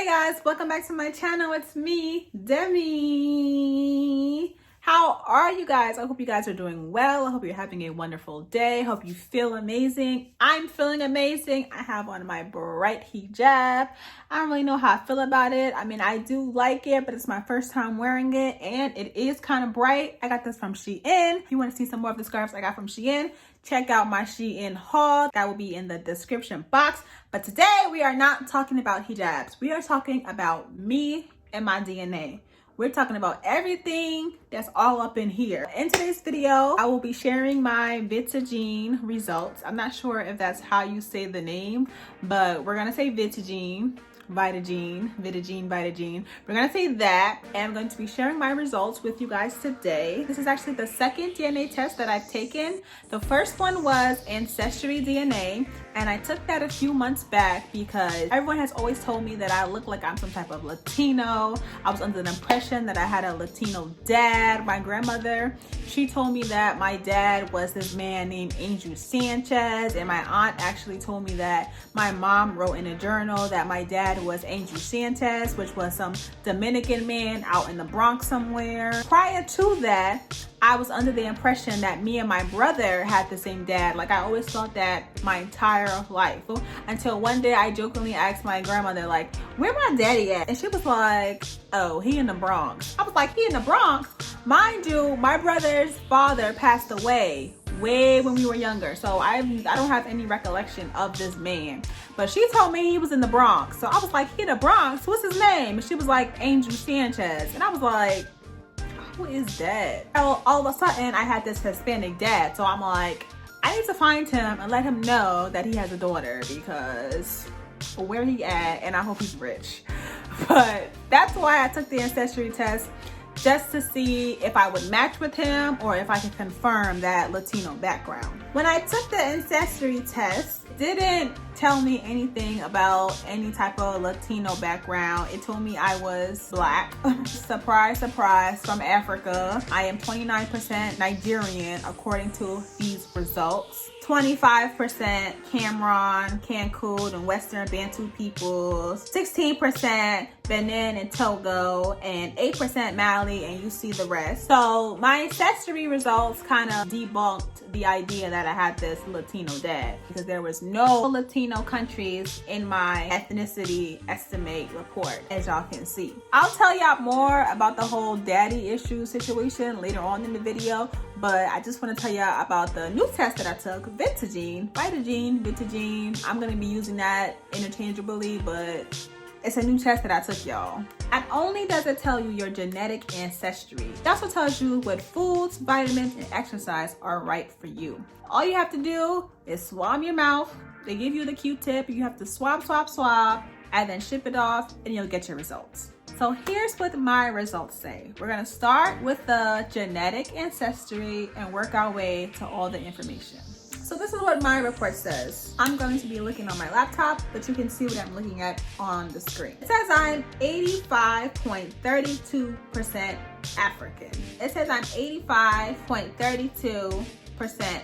Hey guys, welcome back to my channel. It's me, Demmmmmmmi. How are you guys? I hope you guys are doing well. I hope you're having a wonderful day. I hope you feel amazing. I'm feeling amazing. I have on my bright hijab. I don't really know how I feel about it. I mean, I do like it, but it's my first time wearing it and it is kind of bright. I got this from Shein. If you want to see some more of the scarves I got from Shein, check out my Shein haul. That will be in the description box. But today we are not talking about hijabs. We are talking about me and my DNA. We're talking about everything that's all up in here. In today's video, I will be sharing my Vitagene results. I'm not sure if that's how you say the name, but we're gonna say Vitagene. Vitagene. We're gonna say that, and I'm going to be sharing my results with you guys today. This is actually the second DNA test that I've taken. The first one was Ancestry DNA, and I took that a few months back because everyone has always told me that I look like I'm some type of Latino. I was under the impression that I had a Latino dad. My grandmother, she told me that my dad was this man named Angel Sanchez, and my aunt actually told me that my mom wrote in a journal that my dad was Angel Sanchez, which was some Dominican man out in the Bronx somewhere. Prior to that, I was under the impression that me and my brother had the same dad. Like, I always thought that my entire life, until one day I jokingly asked my grandmother, like, where my daddy at? And she was like, oh, he in the Bronx. I was like, he in the Bronx? Mind you, my brother's father passed away way when we were younger, so I don't have any recollection of this man. But she told me he was in the Bronx, so I was like, he in the Bronx? What's his name? And she was like, Angel Sanchez. And I was like, who is that? All of a sudden, I had this Hispanic dad, so I'm like, I need to find him and let him know that he has a daughter, because where he at, and I hope he's rich. But that's why I took the ancestry test, just to see if I would match with him or if I could confirm that Latino background. When I took the ancestry test, it didn't tell me anything about any type of Latino background. It told me I was Black. Surprise, surprise, from Africa. I am 29% Nigerian according to these results. 25% Cameroon, Cancun, and Western Bantu peoples, 16% Benin and Togo, and 8% Mali, and you see the rest. So my ancestry results kind of debunked the idea that I had this Latino dad, because there was no Latino countries in my ethnicity estimate report, as y'all can see. I'll tell y'all more about the whole daddy issue situation later on in the video, but I just want to tell y'all about the new test that I took, Vitagene. I'm going to be using that interchangeably, but it's a new test that I took, y'all. Not only does it tell you your genetic ancestry, it also tells you what foods, vitamins, and exercise are right for you. All you have to do is swab your mouth. They give you the Q-tip. You have to swab, and then ship it off, and you'll get your results. So here's what my results say. We're gonna start with the genetic ancestry and work our way to all the information. So this is what my report says. I'm going to be looking on my laptop, but you can see what I'm looking at on the screen. It says I'm 85.32% African. It says I'm 85.32%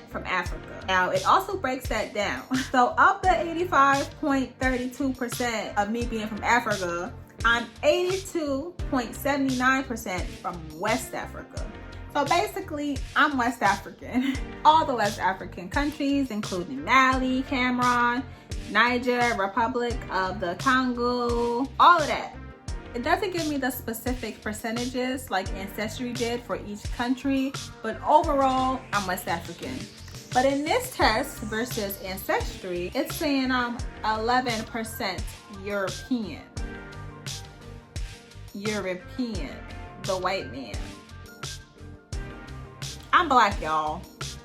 from Africa. Now, it also breaks that down. So of the 85.32% of me being from Africa, I'm 82.79% from West Africa. So basically, I'm West African. All the West African countries, including Mali, Cameroon, Niger, Republic of the Congo, all of that. It doesn't give me the specific percentages like Ancestry did for each country, but overall, I'm West African. But in this test versus Ancestry, it's saying I'm 11% European, the white man. I'm Black, y'all.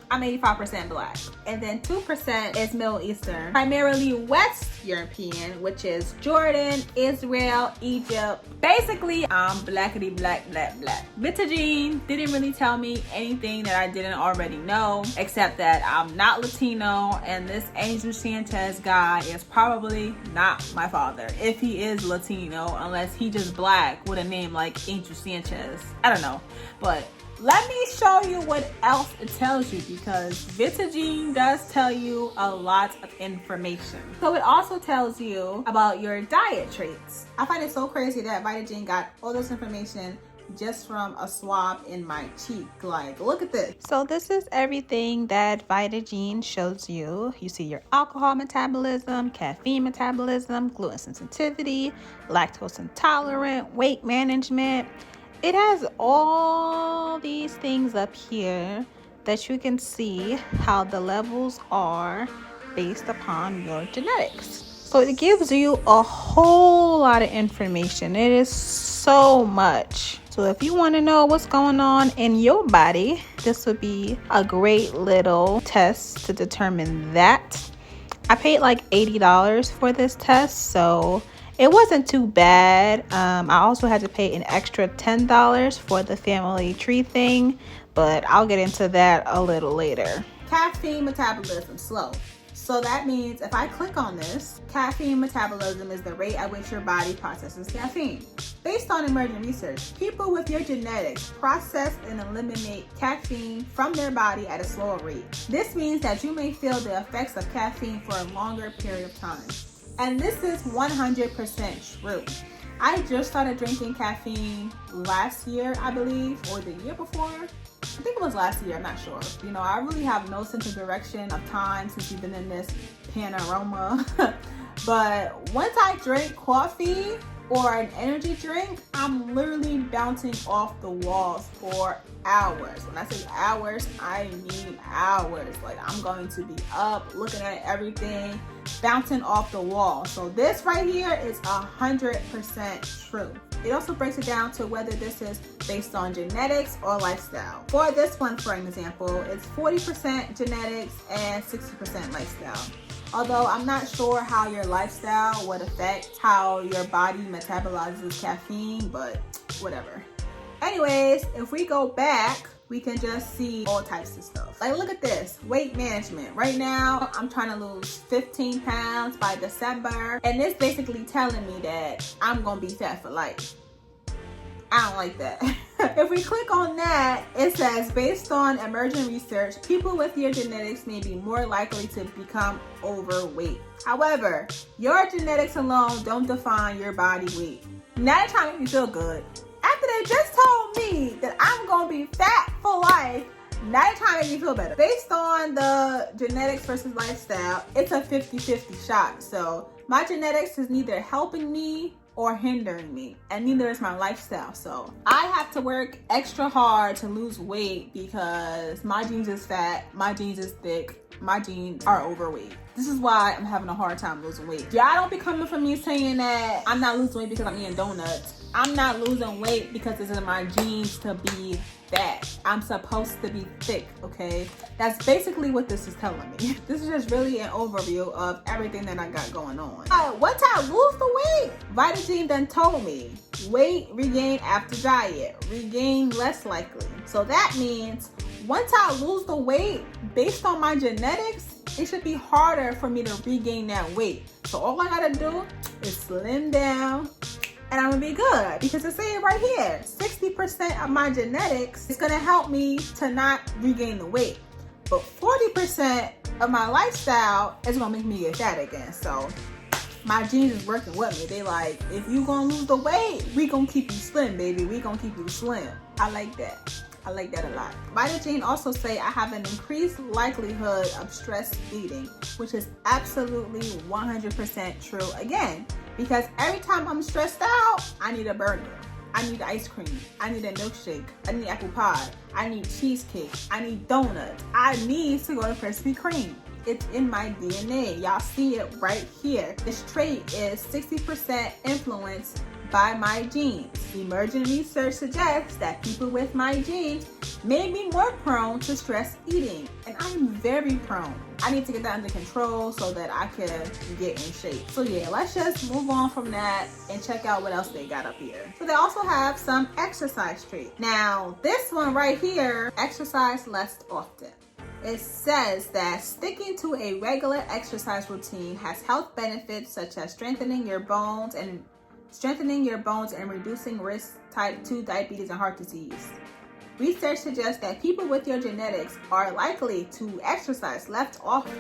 I'm 85% Black. And then 2% is Middle Eastern, primarily West European, which is Jordan, Israel, Egypt. Basically, I'm blackity black. Vitagene didn't really tell me anything that I didn't already know, except that I'm not Latino, and this Angel Sanchez guy is probably not my father, if he is Latino, unless he just Black with a name like Angel Sanchez. I don't know, but let me show you what else it tells you, because Vitagene does tell you a lot of information. So it also tells you about your diet traits. I find it so crazy that Vitagene got all this information just from a swab in my cheek. Like, look at this. So this is everything that Vitagene shows you. You see your alcohol metabolism, caffeine metabolism, gluten sensitivity, lactose intolerant, weight management. It has all these things up here that you can see how the levels are based upon your genetics. So it gives you a whole lot of information. It is so much. So if you want to know what's going on in your body, this would be a great little test to determine that. I paid like $80 for this test, so it wasn't too bad. I also had to pay an extra $10 for the family tree thing, but I'll get into that a little later. Caffeine metabolism, slow. So that means if I click on this, caffeine metabolism is the rate at which your body processes caffeine. Based on emerging research, people with your genetics process and eliminate caffeine from their body at a slower rate. This means that you may feel the effects of caffeine for a longer period of time. And this is 100% true. I just started drinking caffeine last year, I believe, or the year before. I think it was last year, I'm not sure. You know, I really have no sense of direction of time since we've been in this panorama. But once I drink coffee or an energy drink, I'm literally bouncing off the walls for hours. When I say hours, I mean hours. Like, I'm going to be up, looking at everything, bouncing off the wall. So this right here is 100% true. It also breaks it down to whether this is based on genetics or lifestyle. For this one, for example, it's 40% genetics and 60% lifestyle. Although I'm not sure how your lifestyle would affect how your body metabolizes caffeine, but whatever. Anyways, if we go back, we can just see all types of stuff. Like, look at this, weight management. Right now, I'm trying to lose 15 pounds by December, and it's basically telling me that I'm gonna be fat for life. I don't like that. If we click on that, it says, based on emerging research, people with your genetics may be more likely to become overweight. However, your genetics alone don't define your body weight. Now they're trying to make me feel good. After they just told me that I'm gonna be fat for life, now they're trying to make me feel better. Based on the genetics versus lifestyle, it's a 50-50 shot. So my genetics is neither helping me or hindering me, and neither is my lifestyle. So I have to work extra hard to lose weight because my genes is fat, my genes is thick, my genes are overweight. This is why I'm having a hard time losing weight. Y'all don't be coming from me saying that I'm not losing weight because I'm eating donuts. I'm not losing weight because it's in my genes to be fat. I'm supposed to be thick, okay? That's basically what this is telling me. This is just really an overview of everything that I got going on. Once I lose the weight, Vitagene done told me, weight regain after diet, regain less likely. So that means once I lose the weight, based on my genetics, it should be harder for me to regain that weight. So all I gotta do is slim down, and I'm gonna be good, because it says right here, 60% of my genetics is gonna help me to not regain the weight. But 40% of my lifestyle is gonna make me get fat again. So my genes is working with me. They like, if you gonna lose the weight, we gonna keep you slim, baby. We gonna keep you slim. I like that. I like that a lot. Vitagene also say I have an increased likelihood of stress eating, which is absolutely 100% true again, because every time I'm stressed out, I need a burger. I need ice cream. I need a milkshake. I need apple pie. I need cheesecake. I need donuts. I need to go to Krispy Kreme. It's in my DNA. Y'all see it right here. This trait is 60% influenced by my genes. Emerging research suggests that people with my genes may be more prone to stress eating, and I'm very prone. I need to get that under control so that I can get in shape. So yeah, let's just move on from that and check out what else they got up here. So they also have some exercise traits. Now this one right here, exercise less often. It says that sticking to a regular exercise routine has health benefits such as strengthening your bones and reducing risk type 2 diabetes and heart disease. research suggests that people with your genetics are likely to exercise less often.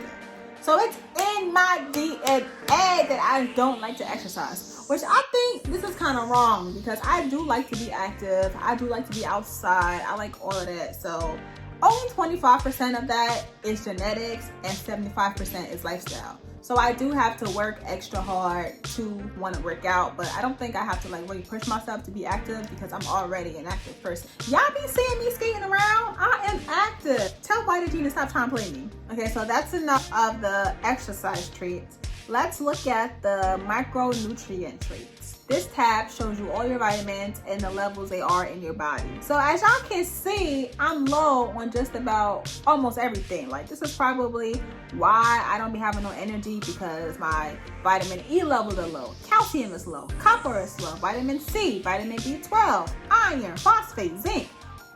So it's in my DNA that I don't like to exercise, which I think this is kind of wrong because I do like to be active. I do like to be outside. I like all of that. So only 25% of that is genetics and 75% is lifestyle. So I do have to work extra hard to want to work out, but I don't think I have to like really push myself to be active because I'm already an active person. Y'all be seeing me skating around? I am active. Tell Vitagene to stop trying to play me. Okay, so that's enough of the exercise traits. Let's look at the micronutrient traits. This tab shows you all your vitamins and the levels they are in your body. So as y'all can see, I'm low on just about almost everything. Like this is probably why I don't be having no energy, because my vitamin E levels are low, calcium is low, copper is low, vitamin C, vitamin B12, iron, phosphate, zinc.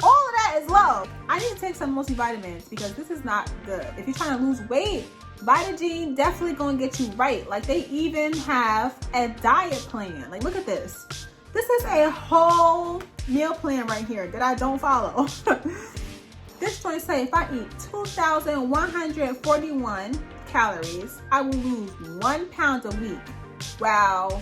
All of that is low. I need to take some multivitamins because this is not good. If you're trying to lose weight, Vitagene definitely gonna get you right. Like they even have a diet plan. Like look at this. This is a whole meal plan right here that I don't follow. This joint say if I eat 2,141 calories, I will lose 1 pound a week while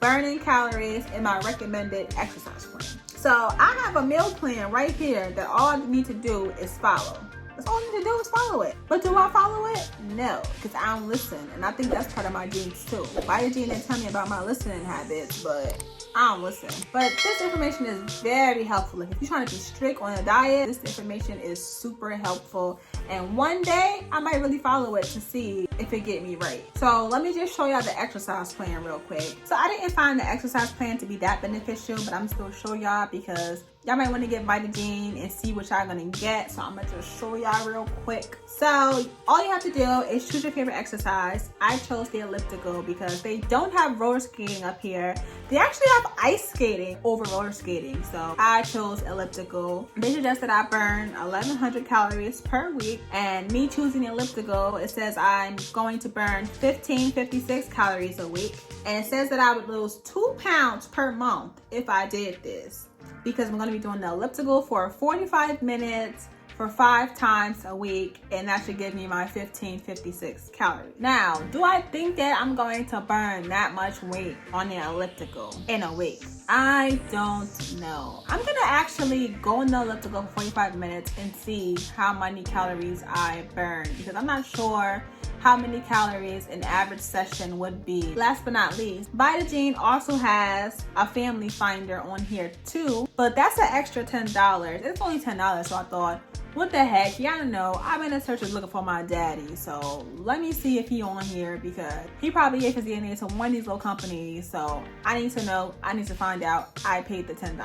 burning calories in my recommended exercise plan. So I have a meal plan right here that all I need to do is follow. That's all I need to do is follow it. But do I follow it? No, because I don't listen. And I think that's part of my genes too. Vitagene didn't tell me about my listening habits, but I don't listen. But this information is very helpful. Like if you're trying to be strict on a diet, this information is super helpful. And one day I might really follow it to see if it get me right. So let me just show y'all the exercise plan real quick. So I didn't find the exercise plan to be that beneficial, but I'm still show y'all because y'all might want to get Vitagene and see what y'all gonna get. So I'm gonna just show y'all real quick. So all you have to do is choose your favorite exercise. I chose the elliptical because they don't have roller skating up here. They actually have ice skating over roller skating. So I chose elliptical. They suggest that I burn 1,100 calories per week, and me choosing the elliptical, it says I'm going to burn 1,556 calories a week, and it says that I would lose 2 pounds per month if I did this, because I'm going to be doing the elliptical for 45 minutes for 5 times a week, and that should give me my 1,556 calories. Now, do I think that I'm going to burn that much weight on the elliptical in a week? I don't know. I'm gonna actually go on the elliptical for 45 minutes and see how many calories I burn, because I'm not sure how many calories an average session would be. Last but not least, Vitagene also has a family finder on here too, but that's an extra $10. It's only $10, so I thought, what the heck, y'all know, I've been in search of looking for my daddy, so let me see if he on here, because he probably gave his DNA to one of these little companies, so I need to know, I need to find out. I paid the $10.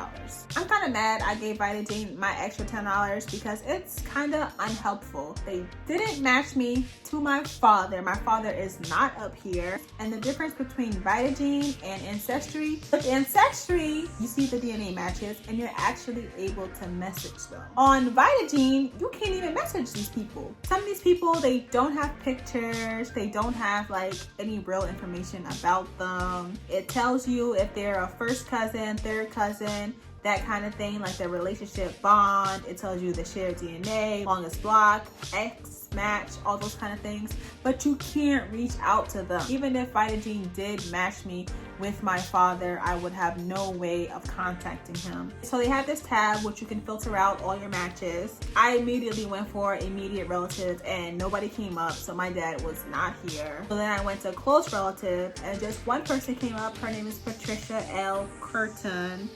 I'm kind of mad I gave Vitagene my extra $10 because it's kind of unhelpful. They didn't match me to my father. My father is not up here, and the difference between Vitagene and Ancestry, with Ancestry, you see the DNA matches and you're actually able to message them. On Vitagene, you can't even message these people. Some of these people, they don't have pictures, they don't have like any real information about them. It tells you if they're a first cousin, third cousin, that kind of thing, like their relationship bond. It tells you the shared DNA, longest block, X match, all those kind of things, but you can't reach out to them. Even if Vitagene did match me with my father, I would have no way of contacting him. So they have this tab which you can filter out all your matches. I immediately went for immediate relatives and nobody came up, so my dad was not here. So then I went to close relative and just one person came up. Her name is Patricia L. Curtin,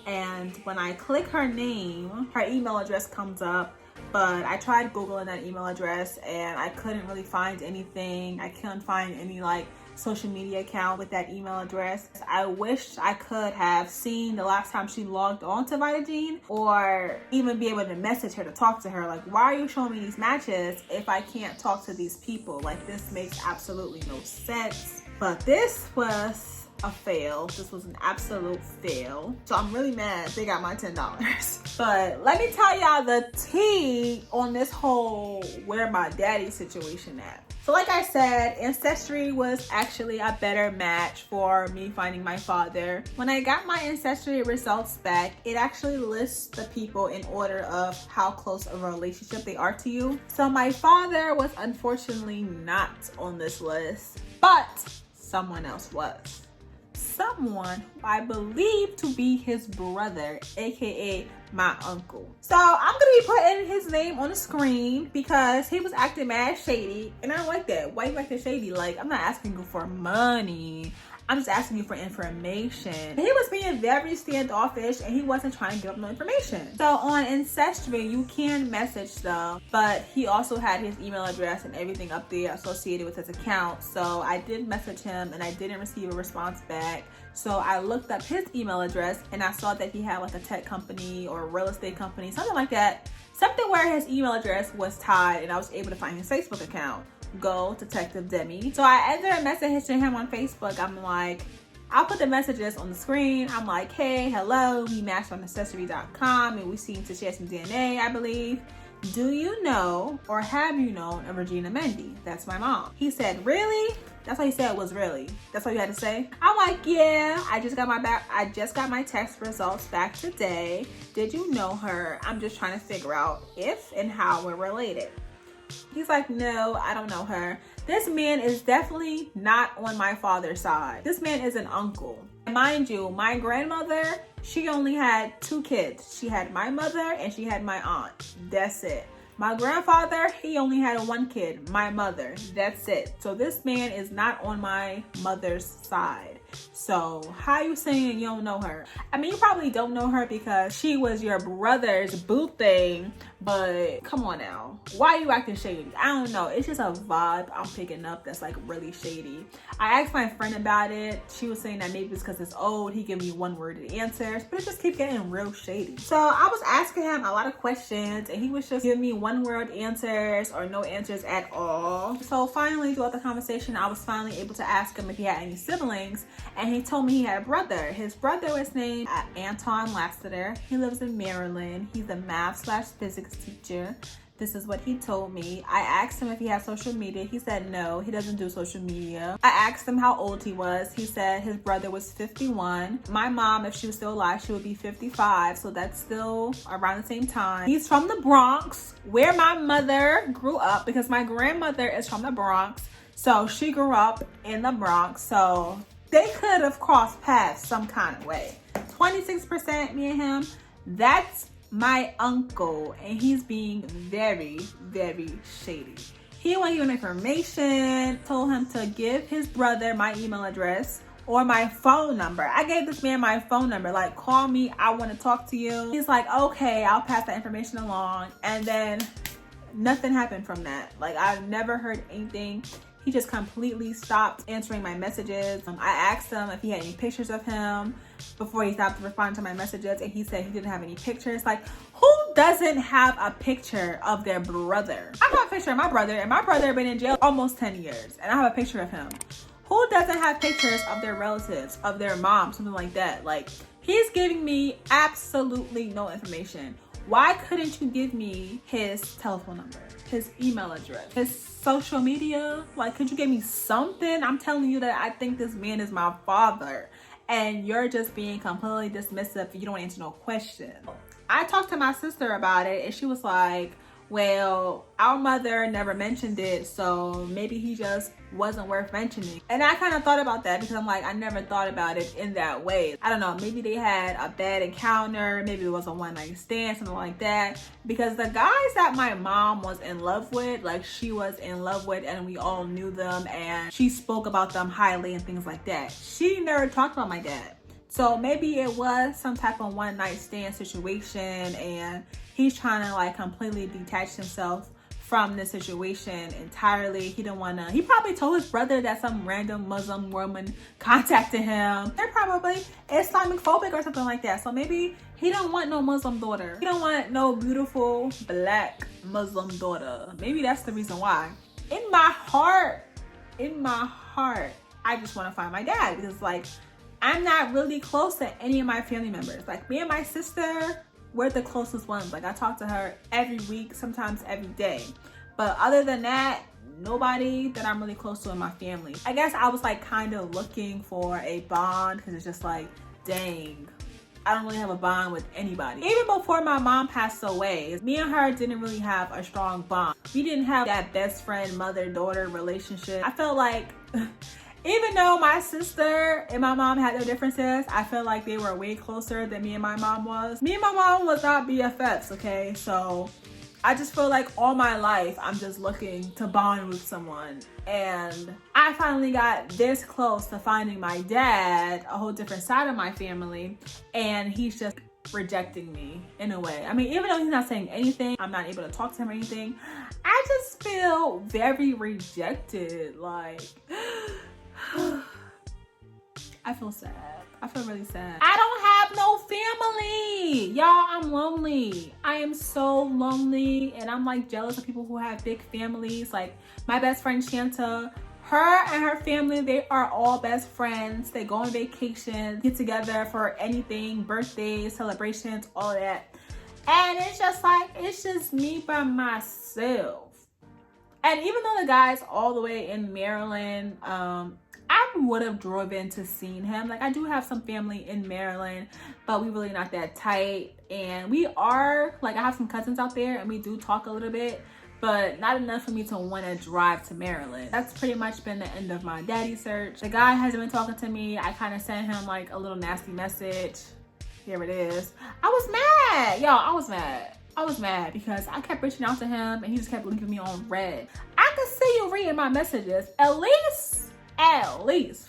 and when I click her name, her email address comes up. But I tried Googling that email address and I couldn't really find anything. I couldn't find any like social media account with that email address. I wish I could have seen the last time she logged on to Vitagene, or even be able to message her to talk to her. Like, why are you showing me these matches if I can't talk to these people? Like, this makes absolutely no sense. But this was a fail. This was an absolute fail. So I'm really mad they got my $10. But let me tell y'all the tea on this whole where my daddy situation at. So like I said, Ancestry was actually a better match for me finding my father. When I got my Ancestry results back, it actually lists the people in order of how close of a relationship they are to you. So my father was unfortunately not on this list, but someone else was. Someone who I believe to be his brother, aka my uncle. So I'm gonna be putting his name on the screen because he was acting mad shady, and I don't like that. Why you acting shady? Like, I'm not asking you for money, I'm just asking you for information. He was being very standoffish and he wasn't trying to give up no information. So on Ancestry, you can message them, but he also had his email address and everything up there associated with his account. So I did message him and I didn't receive a response back. So I looked up his email address and I saw that he had like a tech company or a real estate company, something like that. Something where his email address was tied, and I was able to find his Facebook account. Go Detective Demmmmmmmi. So I ended up messaging him on Facebook. I'm like, I'll put the messages on the screen. I'm like, hey, hello, we matched on Ancestry.com and we seem to share some DNA, I believe. Do you know or have you known of Regina Mendy? That's my mom. He said, really? That's what he said, was really. That's what you had to say? I'm like, yeah, I just got my test results back today. Did you know her? I'm just trying to figure out if and how we're related. He's like, no, I don't know her. This man is definitely not on my father's side. This man is an uncle. Mind you, my grandmother, she only had 2 kids. She had my mother and she had my aunt. That's it. My grandfather, he only had 1 kid, my mother. That's it. So this man is not on my mother's side. So how you saying you don't know her? I mean, you probably don't know her because she was your brother's boo thing, but come on now. Why are you acting shady? I don't know. It's just a vibe I'm picking up that's like really shady. I asked my friend about it. She was saying that maybe it's because it's old. He gave me one-worded answers, but it just keeps getting real shady. So I was asking him a lot of questions and he was just giving me one-word answers or no answers at all. So finally, throughout the conversation, I was finally able to ask him if he had any siblings, and he told me he had a brother. His brother was named Anton Lassiter. He lives in Maryland. He's a math/physics teacher. This is what he told me. I asked him if he had social media. He said no, he doesn't do social media. I asked him how old he was. He said his brother was 51. My mom, if she was still alive, she would be 55. So that's still around the same time. He's from the Bronx, where my mother grew up, because my grandmother is from the Bronx. So she grew up in the Bronx. So they could have crossed paths some kind of way. 26%, me and him. That's my uncle, and he's being very, very shady. He wanted you information, told him to give his brother my email address or my phone number. I gave this man my phone number, like, call me, I want to talk to you. He's like, okay, I'll pass that information along. And then nothing happened from that. Like, I've never heard anything. He just completely stopped answering my messages. I asked him if he had any pictures of him before he stopped responding to my messages, and he said he didn't have any pictures. Like, who doesn't have a picture of their brother? I have a picture of my brother, and my brother been in jail almost 10 years, and I have a picture of him. Who doesn't have pictures of their relatives, of their mom, something like that? Like, he's giving me absolutely no information. Why couldn't you give me his telephone number, his email address, his social media? Like, could you give me something? I'm telling you that I think this man is my father, and you're just being completely dismissive. You don't answer no question. I talked to my sister about it, and she was like, well, our mother never mentioned it, so maybe he just wasn't worth mentioning. And I kind of thought about that because I'm like, I never thought about it in that way. I don't know, maybe they had a bad encounter, maybe it was a one-night stand, something like that. Because the guys that my mom was in love with, like she was in love with, and we all knew them, and she spoke about them highly and things like that. She never talked about my dad. So maybe it was some type of one-night stand situation, and he's trying to like completely detach himself from the situation entirely. He didn't want to. He probably told his brother that some random Muslim woman contacted him. They're probably Islamophobic or something like that. So maybe he don't want no Muslim daughter. He don't want no beautiful black Muslim daughter. Maybe that's the reason why. In my heart, I just want to find my dad, because like, I'm not really close to any of my family members. Like, me and my sister, we're the closest ones. Like, I talk to her every week, sometimes every day. But other than that, nobody that I'm really close to in my family. I guess I was like kind of looking for a bond because it's just like, dang, I don't really have a bond with anybody. Even before my mom passed away, me and her didn't really have a strong bond. We didn't have that best friend, mother-daughter relationship. I felt like, even though my sister and my mom had their differences, I feel like they were way closer than me and my mom was. Me and my mom was not BFFs, okay? So I just feel like all my life, I'm just looking to bond with someone. And I finally got this close to finding my dad, a whole different side of my family, and he's just rejecting me in a way. I mean, even though he's not saying anything, I'm not able to talk to him or anything, I just feel very rejected. Like, I feel sad. I feel really sad. I don't have no family. Y'all, I'm lonely. I am so lonely, and I'm like jealous of people who have big families. Like my best friend Shanta, her and her family, they are all best friends. They go on vacations, get together for anything, birthdays, celebrations, all that. And it's just like, it's just me by myself. And even though the guy's all the way in Maryland, I would have driven to seen him. Like, I do have some family in Maryland, but we really not that tight. And we are, like, I have some cousins out there and we do talk a little bit, but not enough for me to want to drive to Maryland. That's pretty much been the end of my daddy search. The guy hasn't been talking to me. I kind of sent him like a little nasty message. Here it is. I was mad. Y'all, I was mad. I was mad because I kept reaching out to him and he just kept leaving me on red. I could see you reading my messages. At least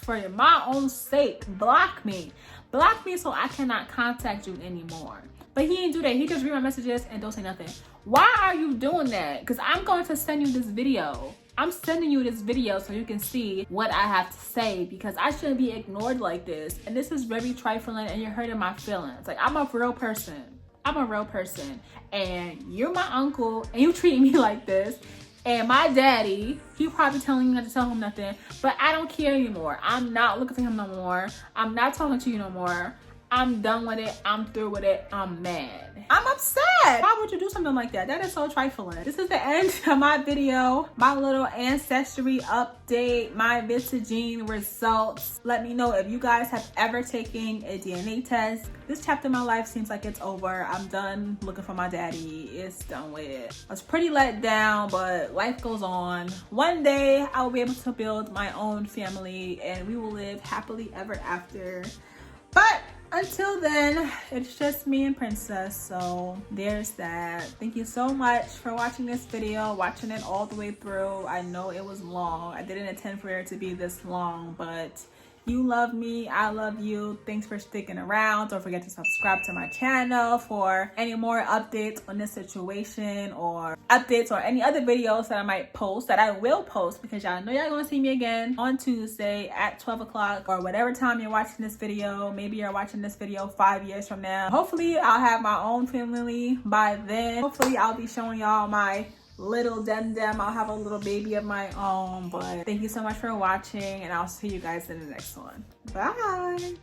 for my own sake, block me so I cannot contact you anymore. But he didn't do that. He just read my messages and don't say nothing. Why are you doing that? Because I'm going to send you this video. I'm sending you this video so you can see what I have to say, because I shouldn't be ignored like this. And this is very trifling and you're hurting my feelings. Like, I'm a real person. I'm a real person and you're my uncle and you treat me like this. And my daddy, he probably telling me not to tell him nothing, but I don't care anymore. I'm not looking for him no more. I'm not talking to you no more. I'm done with it. I'm through with it. I'm mad. I'm upset. Why would you do something like that? That is so trifling. This is the end of my video, my little ancestry update, my Vitagene results. Let me know if you guys have ever taken a DNA test. This chapter of my life seems like it's over. I'm done looking for my daddy. It's done with it. I was pretty let down, but life goes on. One day I will be able to build my own family and we will live happily ever after. But until then, it's just me and Princess, so there's that. Thank you so much for watching this video, watching it all the way through. I know it was long. I didn't intend for it to be this long, but you love me, I love you. Thanks for sticking around. Don't forget to subscribe to my channel for any more updates on this situation, or updates or any other videos that I might post, that I will post, because y'all know y'all gonna see me again on Tuesday at 12 o'clock or whatever time you're watching this video. Maybe you're watching this video 5 years from now. Hopefully I'll have my own family by then. Hopefully I'll be showing y'all my little Demmmmmmmi. I'll have a little baby of my own. But thank you so much for watching and I'll see you guys in the next one. Bye.